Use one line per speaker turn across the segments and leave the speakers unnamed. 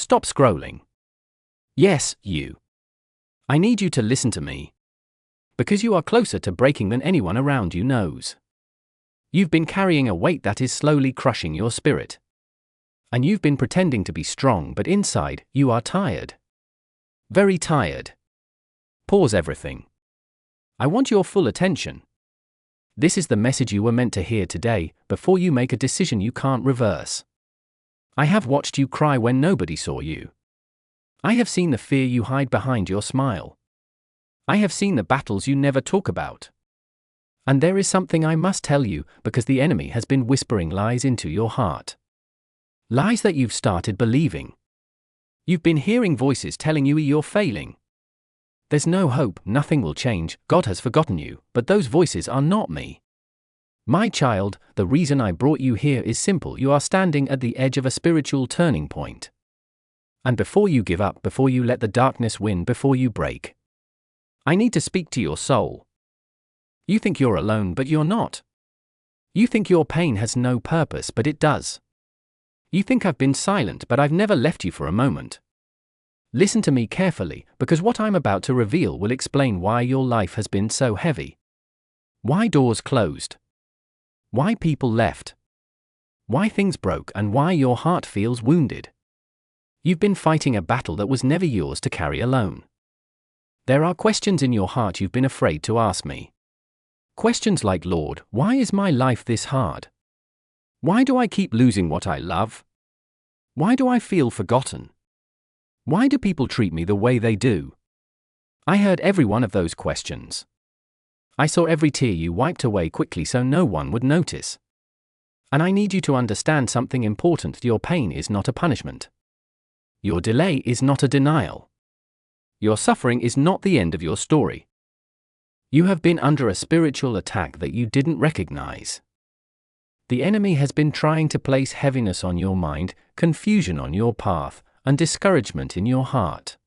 Stop scrolling. Yes, you. I need you to listen to me. Because you are closer to breaking than anyone around you knows. You've been carrying a weight that is slowly crushing your spirit. And you've been pretending to be strong, but inside, you are tired. Very tired. Pause everything. I want your full attention. This is the message you were meant to hear today, before you make a decision you can't reverse. I have watched you cry when nobody saw you. I have seen the fear you hide behind your smile. I have seen the battles you never talk about. And there is something I must tell you, because the enemy has been whispering lies into your heart. Lies that you've started believing. You've been hearing voices telling you you're failing. There's no hope, nothing will change, God has forgotten you, but those voices are not me. My child, the reason I brought you here is simple. You are standing at the edge of a spiritual turning point. And before you give up, before you let the darkness win, before you break, I need to speak to your soul. You think you're alone, but you're not. You think your pain has no purpose, but it does. You think I've been silent, but I've never left you for a moment. Listen to me carefully, because what I'm about to reveal will explain why your life has been so heavy. Why doors closed. Why people left. Why things broke, and why your heart feels wounded. You've been fighting a battle that was never yours to carry alone. There are questions in your heart you've been afraid to ask me. Questions like, Lord, why is my life this hard? Why do I keep losing what I love? Why do I feel forgotten? Why do people treat me the way they do? I heard every one of those questions. I saw every tear you wiped away quickly so no one would notice. And I need you to understand something important. Your pain is not a punishment. Your delay is not a denial. Your suffering is not the end of your story. You have been under a spiritual attack that you didn't recognize. The enemy has been trying to place heaviness on your mind, confusion on your path, and discouragement in your heart.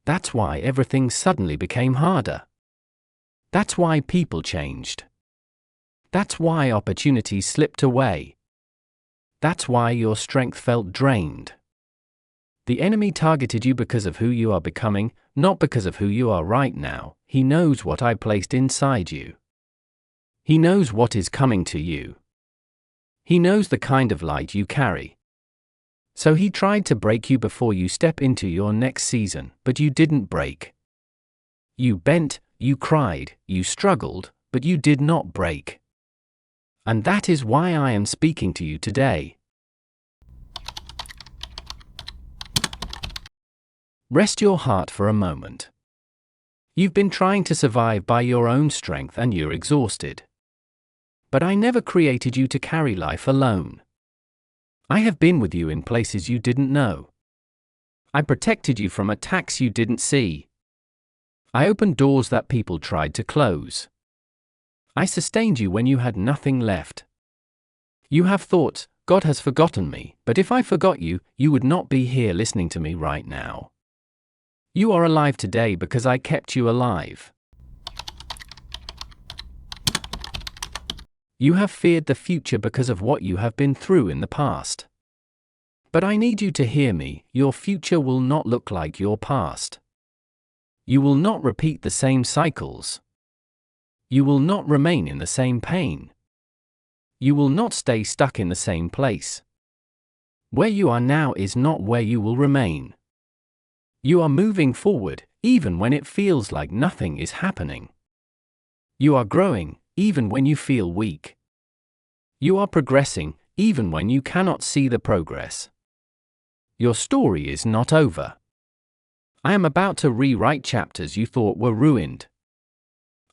That's why everything suddenly became harder. That's why people changed. That's why opportunities slipped away. That's why your strength felt drained. The enemy targeted you because of who you are becoming, not because of who you are right now. He knows what I placed inside you. He knows what is coming to you. He knows the kind of light you carry. So he tried to break you before you step into your next season, but you didn't break. You bent, you cried, you struggled, but you did not break. And that is why I am speaking to you today. Rest your heart for a moment. You've been trying to survive by your own strength and you're exhausted. But I never created you to carry life alone. I have been with you in places you didn't know. I protected you from attacks you didn't see. I opened doors that people tried to close. I sustained you when you had nothing left. You have thought, God has forgotten me, but if I forgot you, you would not be here listening to me right now. You are alive today because I kept you alive. You have feared the future because of what you have been through in the past. But I need you to hear me, your future will not look like your past. You will not repeat the same cycles. You will not remain in the same pain. You will not stay stuck in the same place. Where you are now is not where you will remain. You are moving forward, even when it feels like nothing is happening. You are growing, even when you feel weak. You are progressing, even when you cannot see the progress. Your story is not over. I am about to rewrite chapters you thought were ruined.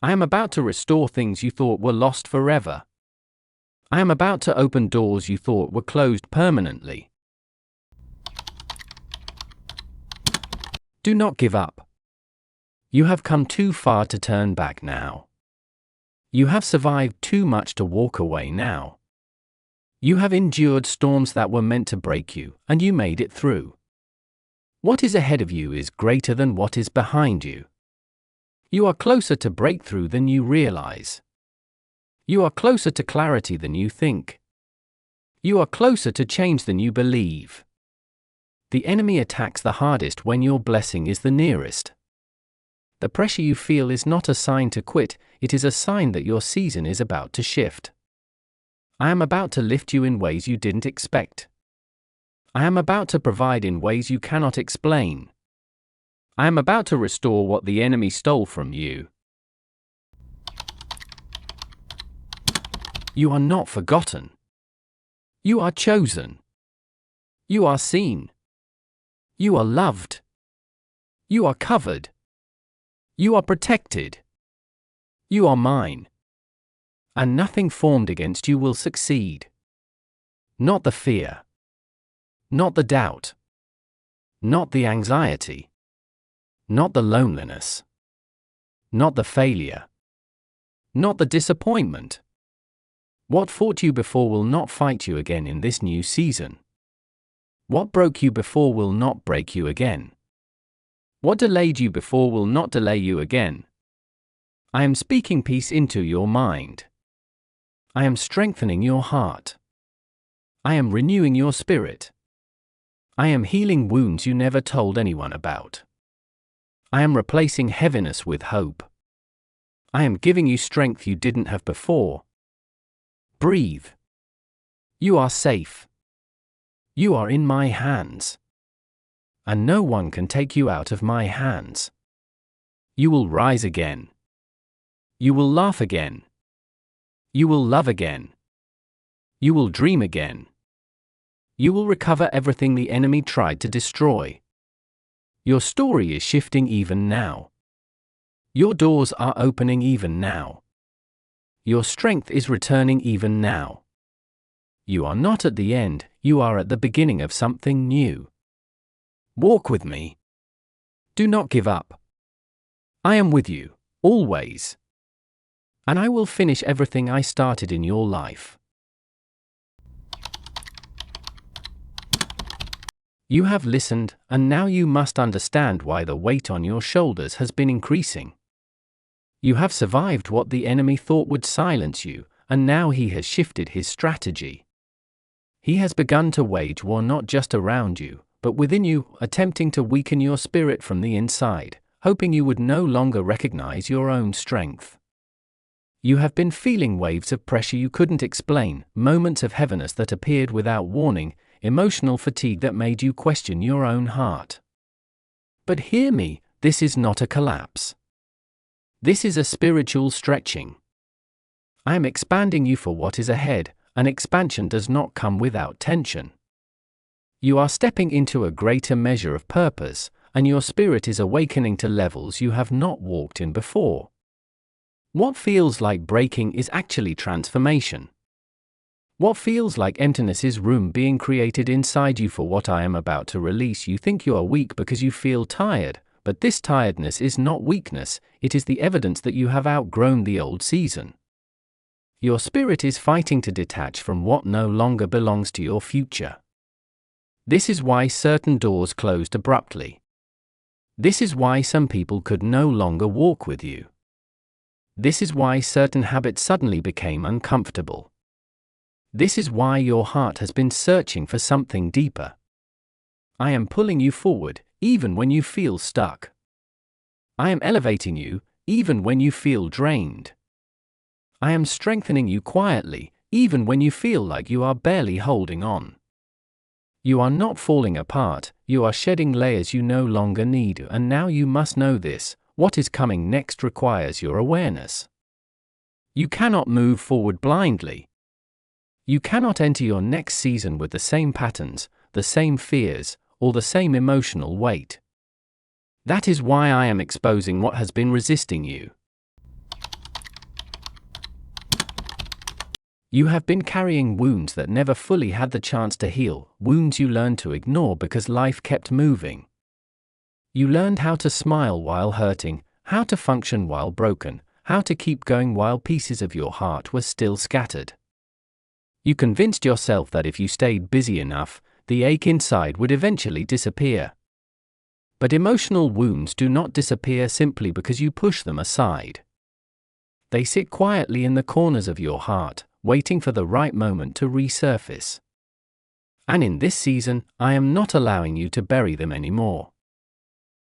I am about to restore things you thought were lost forever. I am about to open doors you thought were closed permanently. Do not give up. You have come too far to turn back now. You have survived too much to walk away now. You have endured storms that were meant to break you, and you made it through. What is ahead of you is greater than what is behind you. You are closer to breakthrough than you realize. You are closer to clarity than you think. You are closer to change than you believe. The enemy attacks the hardest when your blessing is the nearest. The pressure you feel is not a sign to quit, it is a sign that your season is about to shift. I am about to lift you in ways you didn't expect. I am about to provide in ways you cannot explain. I am about to restore what the enemy stole from you. You are not forgotten. You are chosen. You are seen. You are loved. You are covered. You are protected. You are mine. And nothing formed against you will succeed. Not the fear. Not the doubt. Not the anxiety. Not the loneliness. Not the failure. Not the disappointment. What fought you before will not fight you again in this new season. What broke you before will not break you again. What delayed you before will not delay you again. I am speaking peace into your mind. I am strengthening your heart. I am renewing your spirit. I am healing wounds you never told anyone about. I am replacing heaviness with hope. I am giving you strength you didn't have before. Breathe. You are safe. You are in my hands. And no one can take you out of my hands. You will rise again. You will laugh again. You will love again. You will dream again. You will recover everything the enemy tried to destroy. Your story is shifting even now. Your doors are opening even now. Your strength is returning even now. You are not at the end, you are at the beginning of something new. Walk with me. Do not give up. I am with you, always. And I will finish everything I started in your life. You have listened, and now you must understand why the weight on your shoulders has been increasing. You have survived what the enemy thought would silence you, and now he has shifted his strategy. He has begun to wage war not just around you, but within you, attempting to weaken your spirit from the inside, hoping you would no longer recognize your own strength. You have been feeling waves of pressure you couldn't explain, moments of heaviness that appeared without warning, emotional fatigue that made you question your own heart. But hear me, this is not a collapse. This is a spiritual stretching. I am expanding you for what is ahead, and expansion does not come without tension. You are stepping into a greater measure of purpose, and your spirit is awakening to levels you have not walked in before. What feels like breaking is actually transformation. What feels like emptiness is room being created inside you for what I am about to release. You think you are weak because you feel tired, but this tiredness is not weakness, it is the evidence that you have outgrown the old season. Your spirit is fighting to detach from what no longer belongs to your future. This is why certain doors closed abruptly. This is why some people could no longer walk with you. This is why certain habits suddenly became uncomfortable. This is why your heart has been searching for something deeper. I am pulling you forward, even when you feel stuck. I am elevating you, even when you feel drained. I am strengthening you quietly, even when you feel like you are barely holding on. You are not falling apart, you are shedding layers you no longer need, and now you must know this: what is coming next requires your awareness. You cannot move forward blindly. You cannot enter your next season with the same patterns, the same fears, or the same emotional weight. That is why I am exposing what has been resisting you. You have been carrying wounds that never fully had the chance to heal, wounds you learned to ignore because life kept moving. You learned how to smile while hurting, how to function while broken, how to keep going while pieces of your heart were still scattered. You convinced yourself that if you stayed busy enough, the ache inside would eventually disappear. But emotional wounds do not disappear simply because you push them aside. They sit quietly in the corners of your heart, waiting for the right moment to resurface. And in this season, I am not allowing you to bury them anymore.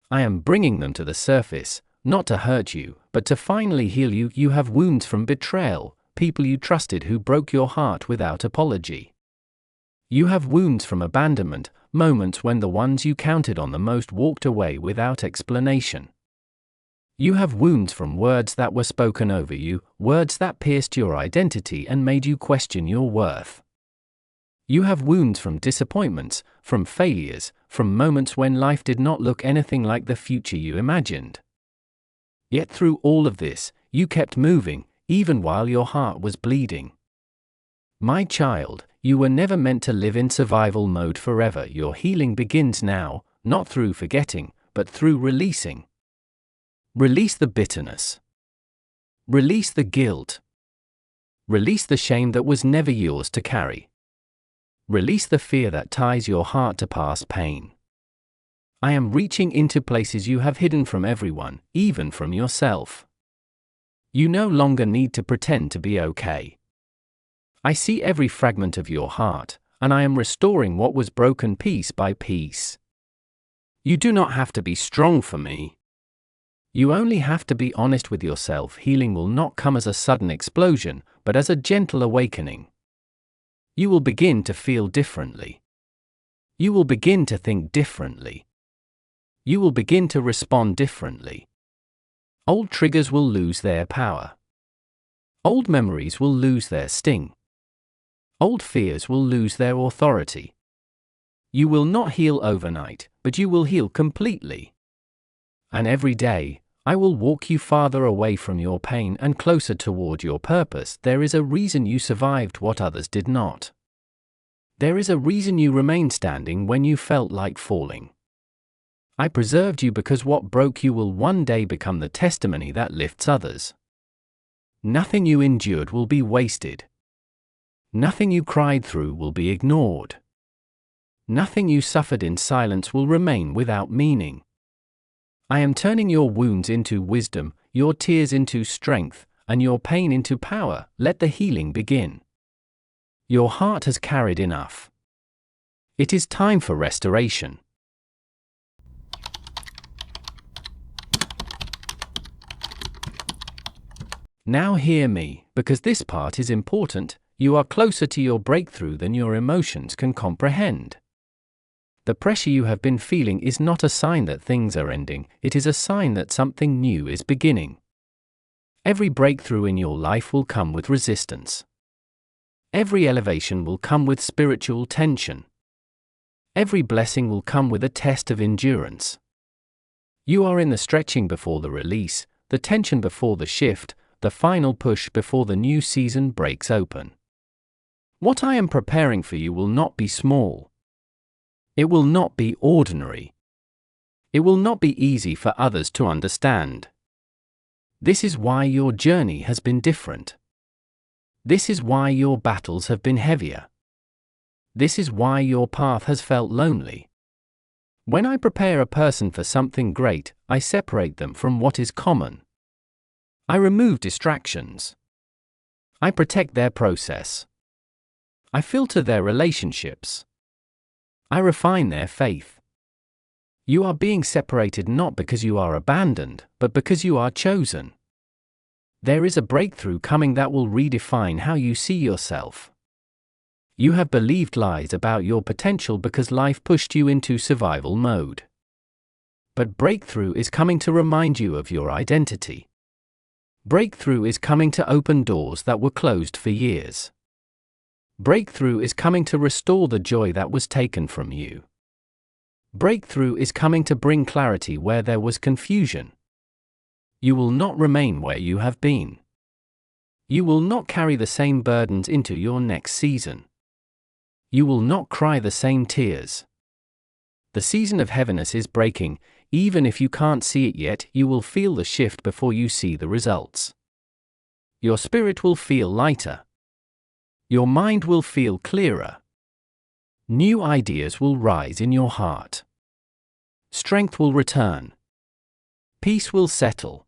I am bringing them to the surface, not to hurt you, but to finally heal you. You have wounds from betrayal, people you trusted who broke your heart without apology. You have wounds from abandonment, moments when the ones you counted on the most walked away without explanation. You have wounds from words that were spoken over you, words that pierced your identity and made you question your worth. You have wounds from disappointments, from failures, from moments when life did not look anything like the future you imagined. Yet through all of this, you kept moving, even while your heart was bleeding. My child, you were never meant to live in survival mode forever. Your healing begins now, not through forgetting, but through releasing. Release the bitterness. Release the guilt. Release the shame that was never yours to carry. Release the fear that ties your heart to past pain. I am reaching into places you have hidden from everyone, even from yourself. You no longer need to pretend to be okay. I see every fragment of your heart, and I am restoring what was broken piece by piece. You do not have to be strong for me. You only have to be honest with yourself. Healing will not come as a sudden explosion, but as a gentle awakening. You will begin to feel differently. You will begin to think differently. You will begin to respond differently. Old triggers will lose their power. Old memories will lose their sting. Old fears will lose their authority. You will not heal overnight, but you will heal completely. And every day, I will walk you farther away from your pain and closer toward your purpose. There is a reason you survived what others did not. There is a reason you remained standing when you felt like falling. I preserved you because what broke you will one day become the testimony that lifts others. Nothing you endured will be wasted. Nothing you cried through will be ignored. Nothing you suffered in silence will remain without meaning. I am turning your wounds into wisdom, your tears into strength, and your pain into power. Let the healing begin. Your heart has carried enough. It is time for restoration. Now hear me, because this part is important. You are closer to your breakthrough than your emotions can comprehend. The pressure you have been feeling is not a sign that things are ending, it is a sign that something new is beginning. Every breakthrough in your life will come with resistance. Every elevation will come with spiritual tension. Every blessing will come with a test of endurance. You are in the stretching before the release, the tension before the shift, the final push before the new season breaks open. What I am preparing for you will not be small. It will not be ordinary. It will not be easy for others to understand. This is why your journey has been different. This is why your battles have been heavier. This is why your path has felt lonely. When I prepare a person for something great, I separate them from what is common. I remove distractions. I protect their process. I filter their relationships. I refine their faith. You are being separated not because you are abandoned, but because you are chosen. There is a breakthrough coming that will redefine how you see yourself. You have believed lies about your potential because life pushed you into survival mode. But breakthrough is coming to remind you of your identity. Breakthrough is coming to open doors that were closed for years. Breakthrough is coming to restore the joy that was taken from you. Breakthrough is coming to bring clarity where there was confusion. You will not remain where you have been. You will not carry the same burdens into your next season. You will not cry the same tears. The season of heaviness is breaking. Even if you can't see it yet, you will feel the shift before you see the results. Your spirit will feel lighter. Your mind will feel clearer. New ideas will rise in your heart. Strength will return. Peace will settle.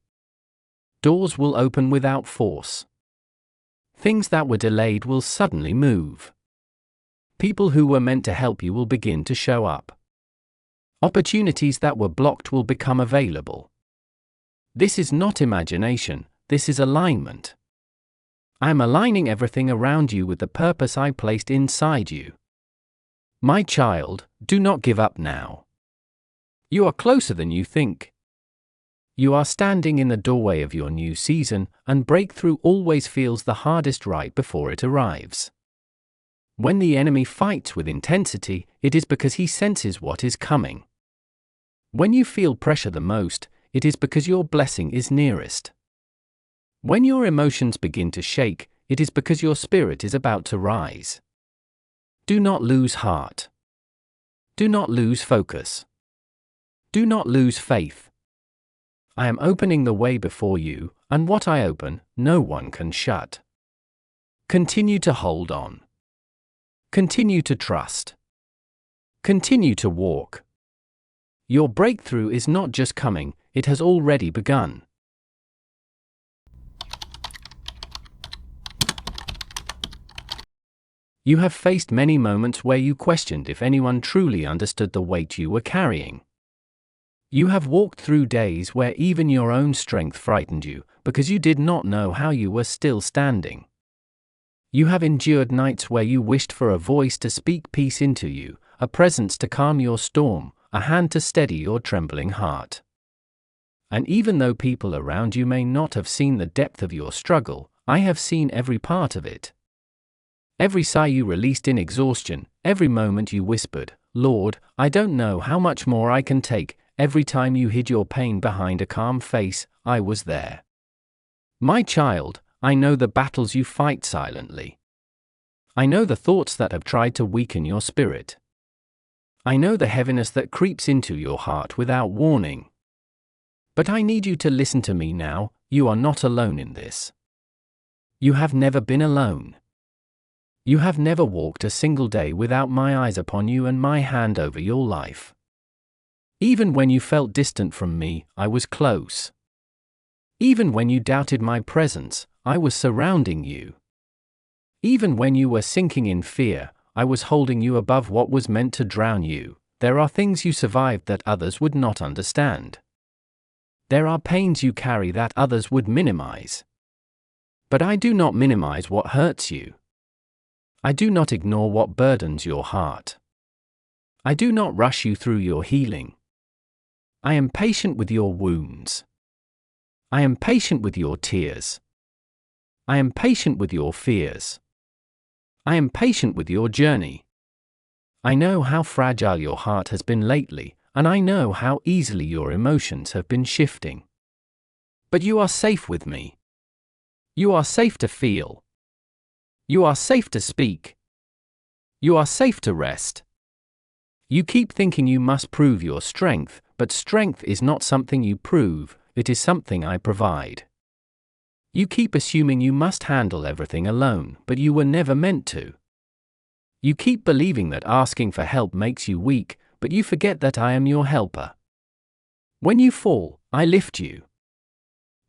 Doors will open without force. Things that were delayed will suddenly move. People who were meant to help you will begin to show up. Opportunities that were blocked will become available. This is not imagination, this is alignment. I am aligning everything around you with the purpose I placed inside you. My child, do not give up now. You are closer than you think. You are standing in the doorway of your new season, and breakthrough always feels the hardest right before it arrives. When the enemy fights with intensity, it is because he senses what is coming. When you feel pressure the most, it is because your blessing is nearest. When your emotions begin to shake, it is because your spirit is about to rise. Do not lose heart. Do not lose focus. Do not lose faith. I am opening the way before you, and what I open, no one can shut. Continue to hold on. Continue to trust. Continue to walk. Your breakthrough is not just coming, it has already begun. You have faced many moments where you questioned if anyone truly understood the weight you were carrying. You have walked through days where even your own strength frightened you, because you did not know how you were still standing. You have endured nights where you wished for a voice to speak peace into you, a presence to calm your storm, a hand to steady your trembling heart. And even though people around you may not have seen the depth of your struggle, I have seen every part of it. Every sigh you released in exhaustion, every moment you whispered, "Lord, I don't know how much more I can take," every time you hid your pain behind a calm face, I was there. My child, I know the battles you fight silently. I know the thoughts that have tried to weaken your spirit. I know the heaviness that creeps into your heart without warning. But I need you to listen to me now, you are not alone in this. You have never been alone. You have never walked a single day without my eyes upon you and my hand over your life. Even when you felt distant from me, I was close. Even when you doubted my presence, I was surrounding you. Even when you were sinking in fear, I was holding you above what was meant to drown you. There are things you survived that others would not understand. There are pains you carry that others would minimize. But I do not minimize what hurts you. I do not ignore what burdens your heart. I do not rush you through your healing. I am patient with your wounds. I am patient with your tears. I am patient with your fears. I am patient with your journey. I know how fragile your heart has been lately, and I know how easily your emotions have been shifting. But you are safe with me. You are safe to feel. You are safe to speak. You are safe to rest. You keep thinking you must prove your strength, but strength is not something you prove, it is something I provide. You keep assuming you must handle everything alone, but you were never meant to. You keep believing that asking for help makes you weak, but you forget that I am your helper. When you fall, I lift you.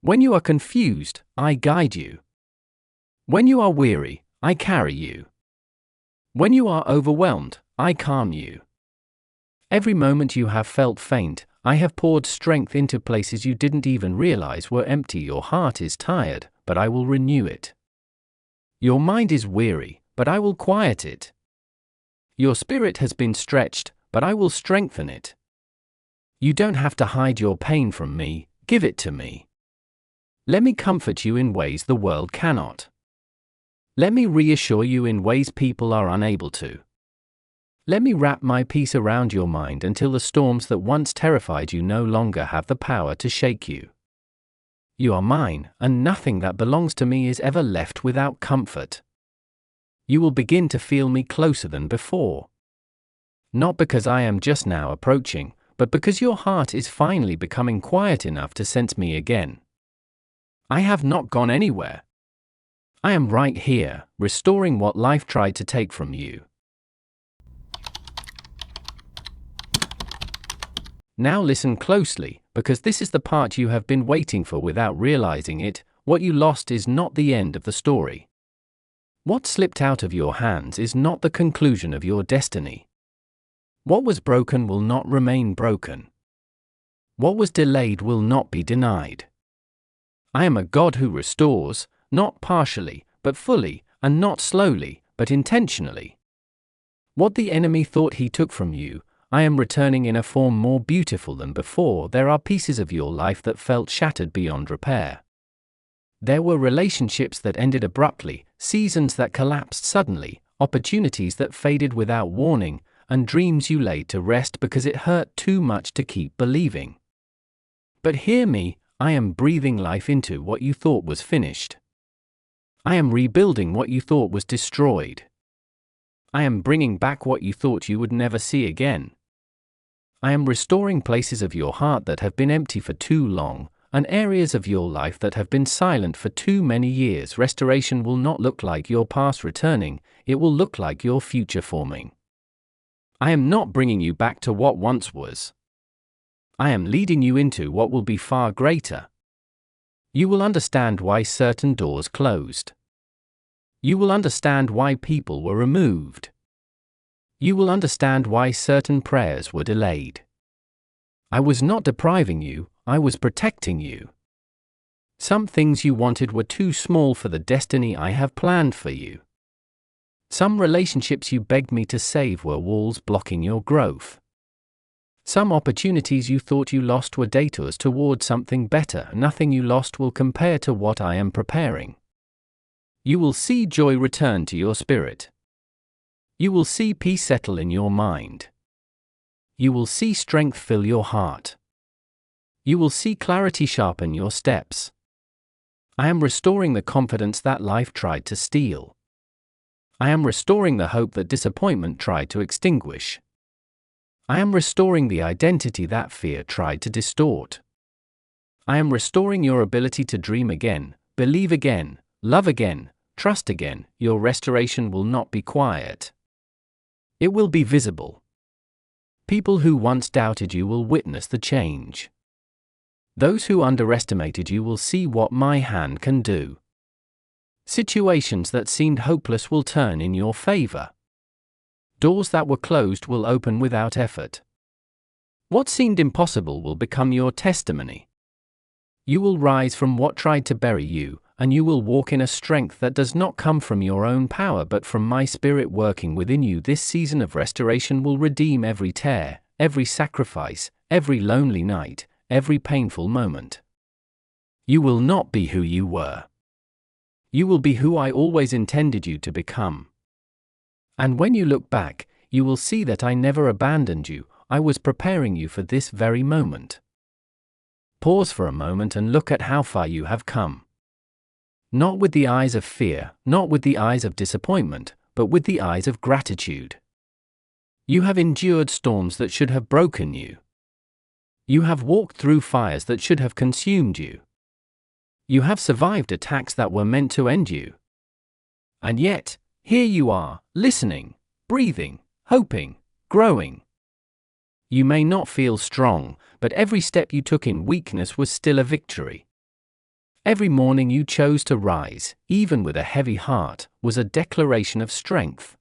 When you are confused, I guide you. When you are weary, I carry you. When you are overwhelmed, I calm you. Every moment you have felt faint, I have poured strength into places you didn't even realize were empty. Your heart is tired, but I will renew it. Your mind is weary, but I will quiet it. Your spirit has been stretched, but I will strengthen it. You don't have to hide your pain from me, give it to me. Let me comfort you in ways the world cannot. Let me reassure you in ways people are unable to. Let me wrap my peace around your mind until the storms that once terrified you no longer have the power to shake you. You are mine, and nothing that belongs to me is ever left without comfort. You will begin to feel me closer than before. Not because I am just now approaching, but because your heart is finally becoming quiet enough to sense me again. I have not gone anywhere. I am right here, restoring what life tried to take from you. Now listen closely, because this is the part you have been waiting for without realizing it. What you lost is not the end of the story. What slipped out of your hands is not the conclusion of your destiny. What was broken will not remain broken. What was delayed will not be denied. I am a God who restores, not partially, but fully, and not slowly, but intentionally. What the enemy thought he took from you, I am returning in a form more beautiful than before. There are pieces of your life that felt shattered beyond repair. There were relationships that ended abruptly, seasons that collapsed suddenly, opportunities that faded without warning, and dreams you laid to rest because it hurt too much to keep believing. But hear me, I am breathing life into what you thought was finished. I am rebuilding what you thought was destroyed. I am bringing back what you thought you would never see again. I am restoring places of your heart that have been empty for too long, and areas of your life that have been silent for too many years. Restoration will not look like your past returning, it will look like your future forming. I am not bringing you back to what once was. I am leading you into what will be far greater. You will understand why certain doors closed. You will understand why people were removed. You will understand why certain prayers were delayed. I was not depriving you, I was protecting you. Some things you wanted were too small for the destiny I have planned for you. Some relationships you begged me to save were walls blocking your growth. Some opportunities you thought you lost were detours toward something better. Nothing you lost will compare to what I am preparing. You will see joy return to your spirit. You will see peace settle in your mind. You will see strength fill your heart. You will see clarity sharpen your steps. I am restoring the confidence that life tried to steal. I am restoring the hope that disappointment tried to extinguish. I am restoring the identity that fear tried to distort. I am restoring your ability to dream again, believe again, love again, trust again. Your restoration will not be quiet. It will be visible. People who once doubted you will witness the change. Those who underestimated you will see what my hand can do. Situations that seemed hopeless will turn in your favor. Doors that were closed will open without effort. What seemed impossible will become your testimony. You will rise from what tried to bury you, and you will walk in a strength that does not come from your own power but from my Spirit working within you. This season of restoration will redeem every tear, every sacrifice, every lonely night, every painful moment. You will not be who you were. You will be who I always intended you to become. And when you look back, you will see that I never abandoned you. I was preparing you for this very moment. Pause for a moment and look at how far you have come. Not with the eyes of fear, not with the eyes of disappointment, but with the eyes of gratitude. You have endured storms that should have broken you. You have walked through fires that should have consumed you. You have survived attacks that were meant to end you. And yet, here you are, listening, breathing, hoping, growing. You may not feel strong, but every step you took in weakness was still a victory. Every morning you chose to rise, even with a heavy heart, was a declaration of strength.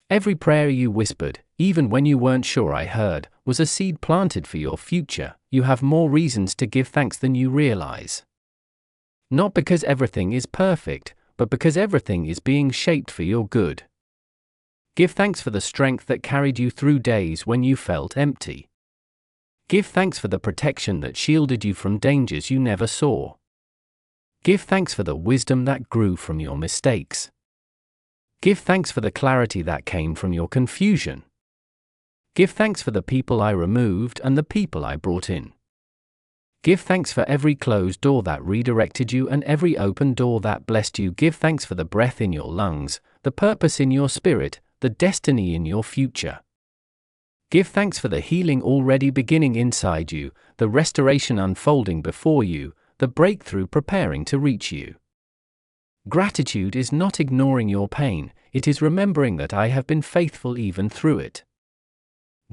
Every prayer you whispered, even when you weren't sure I heard, was a seed planted for your future. You have more reasons to give thanks than you realize. Not because everything is perfect, but because everything is being shaped for your good. Give thanks for the strength that carried you through days when you felt empty. Give thanks for the protection that shielded you from dangers you never saw. Give thanks for the wisdom that grew from your mistakes. Give thanks for the clarity that came from your confusion. Give thanks for the people I removed and the people I brought in. Give thanks for every closed door that redirected you and every open door that blessed you. Give thanks for the breath in your lungs, the purpose in your spirit, the destiny in your future. Give thanks for the healing already beginning inside you, the restoration unfolding before you, the breakthrough preparing to reach you. Gratitude is not ignoring your pain, it is remembering that I have been faithful even through it.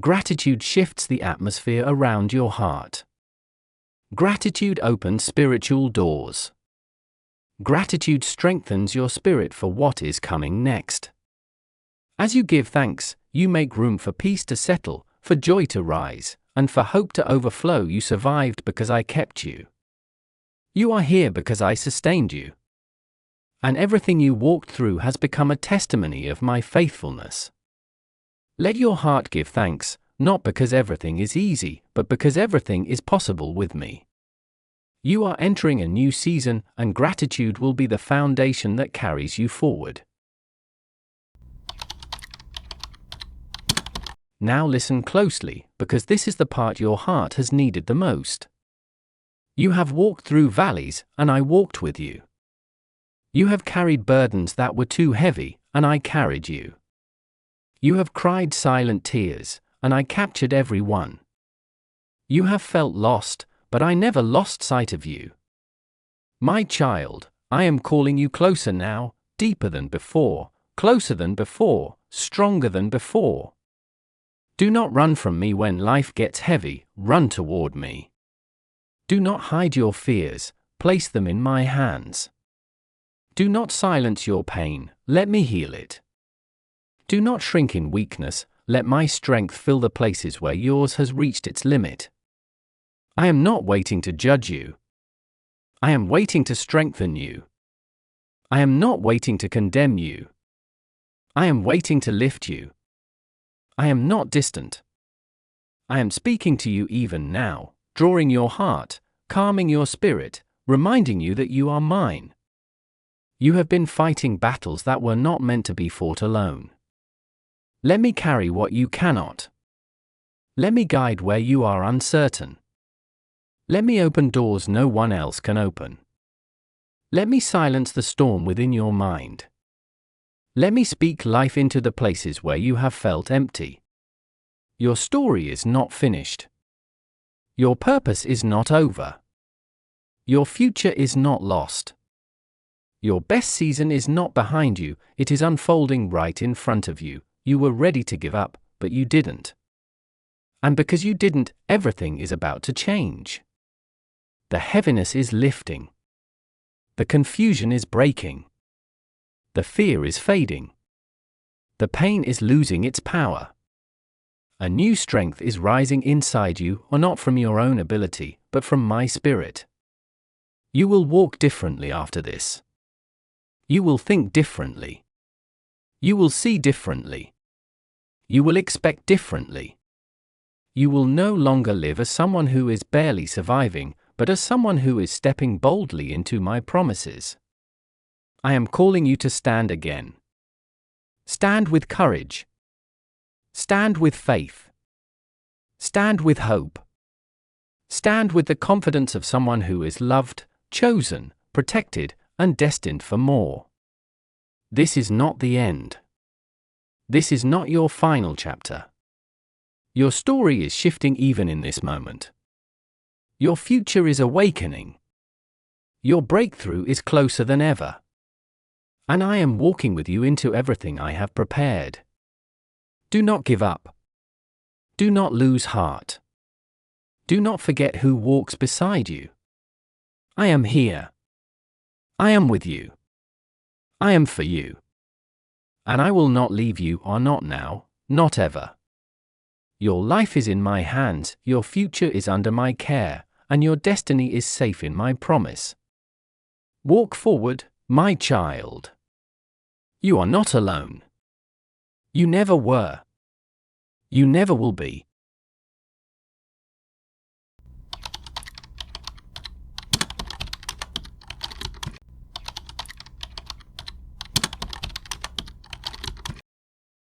Gratitude shifts the atmosphere around your heart. Gratitude opens spiritual doors. Gratitude strengthens your spirit for what is coming next. As you give thanks, you make room for peace to settle, for joy to rise, and for hope to overflow. You survived because I kept you. You are here because I sustained you. And everything you walked through has become a testimony of my faithfulness. Let your heart give thanks, not because everything is easy, but because everything is possible with me. You are entering a new season, and gratitude will be the foundation that carries you forward. Now listen closely, because this is the part your heart has needed the most. You have walked through valleys, and I walked with you. You have carried burdens that were too heavy, and I carried you. You have cried silent tears, and I captured every one. You have felt lost, but I never lost sight of you. My child, I am calling you closer now, deeper than before, closer than before, stronger than before. Do not run from me when life gets heavy, run toward me. Do not hide your fears, place them in my hands. Do not silence your pain, let me heal it. Do not shrink in weakness, let my strength fill the places where yours has reached its limit. I am not waiting to judge you. I am waiting to strengthen you. I am not waiting to condemn you. I am waiting to lift you. I am not distant. I am speaking to you even now, drawing your heart, calming your spirit, reminding you that you are mine. You have been fighting battles that were not meant to be fought alone. Let me carry what you cannot. Let me guide where you are uncertain. Let me open doors no one else can open. Let me silence the storm within your mind. Let me speak life into the places where you have felt empty. Your story is not finished. Your purpose is not over. Your future is not lost. Your best season is not behind you, it is unfolding right in front of you. You were ready to give up, but you didn't. And because you didn't, everything is about to change. The heaviness is lifting. The confusion is breaking. The fear is fading. The pain is losing its power. A new strength is rising inside you, or not from your own ability, but from my spirit. You will walk differently after this. You will think differently. You will see differently. You will expect differently. You will no longer live as someone who is barely surviving, but as someone who is stepping boldly into my promises. I am calling you to stand again. Stand with courage. Stand with faith. Stand with hope. Stand with the confidence of someone who is loved, chosen, protected, and destined for more. This is not the end. This is not your final chapter. Your story is shifting even in this moment. Your future is awakening. Your breakthrough is closer than ever. And I am walking with you into everything I have prepared. Do not give up. Do not lose heart. Do not forget who walks beside you. I am here. I am with you. I am for you. And I will not leave you, or not now, not ever. Your life is in my hands, your future is under my care, and your destiny is safe in my promise. Walk forward, my child. You are not alone. You never were. You never will be.